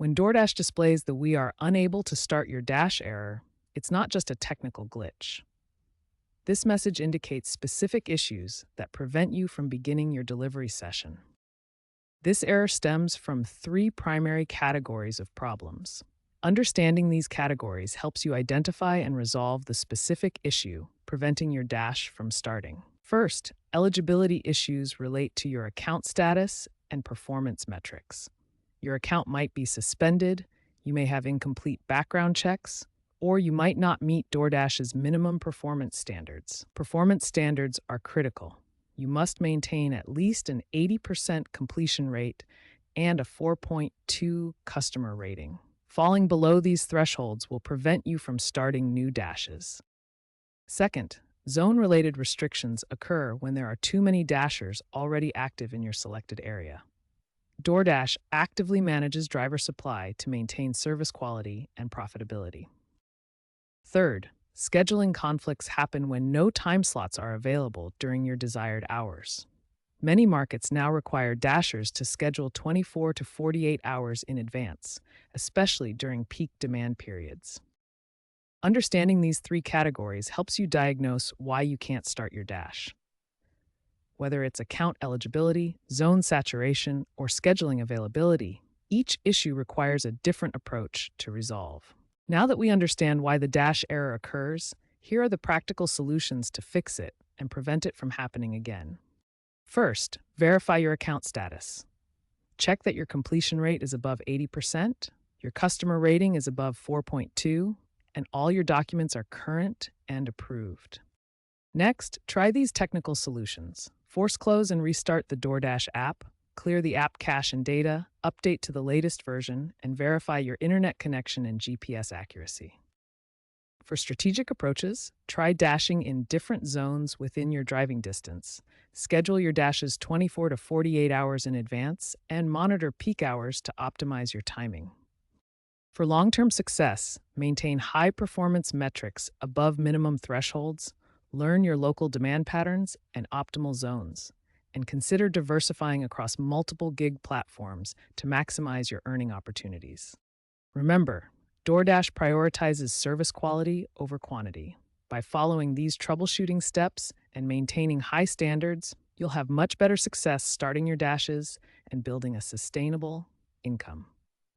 When DoorDash displays the "We are unable to start your Dash" error, it's not just a technical glitch. This message indicates specific issues that prevent you from beginning your delivery session. This error stems from three primary categories of problems. Understanding these categories helps you identify and resolve the specific issue preventing your Dash from starting. First, eligibility issues relate to your account status and performance metrics. Your account might be suspended, you may have incomplete background checks, or you might not meet DoorDash's minimum performance standards. Performance standards are critical. You must maintain at least an 80% completion rate and a 4.2 customer rating. Falling below these thresholds will prevent you from starting new Dashes. Second, zone-related restrictions occur when there are too many Dashers already active in your selected area. DoorDash actively manages driver supply to maintain service quality and profitability. Third, scheduling conflicts happen when no time slots are available during your desired hours. Many markets now require Dashers to schedule 24 to 48 hours in advance, especially during peak demand periods. Understanding these three categories helps you diagnose why you can't start your Dash. Whether it's account eligibility, zone saturation, or scheduling availability, each issue requires a different approach to resolve. Now that we understand why the Dash error occurs, here are the practical solutions to fix it and prevent it from happening again. First, verify your account status. Check that your completion rate is above 80%, your customer rating is above 4.2, and all your documents are current and approved. Next, try these technical solutions. Force close and restart the DoorDash app, clear the app cache and data, update to the latest version, and verify your internet connection and GPS accuracy. For strategic approaches, try dashing in different zones within your driving distance. Schedule your dashes 24 to 48 hours in advance and monitor peak hours to optimize your timing. For long-term success, maintain high-performance metrics above minimum thresholds, learn your local demand patterns and optimal zones, and consider diversifying across multiple gig platforms to maximize your earning opportunities. Remember, DoorDash prioritizes service quality over quantity. By following these troubleshooting steps and maintaining high standards, you'll have much better success starting your Dashes and building a sustainable income.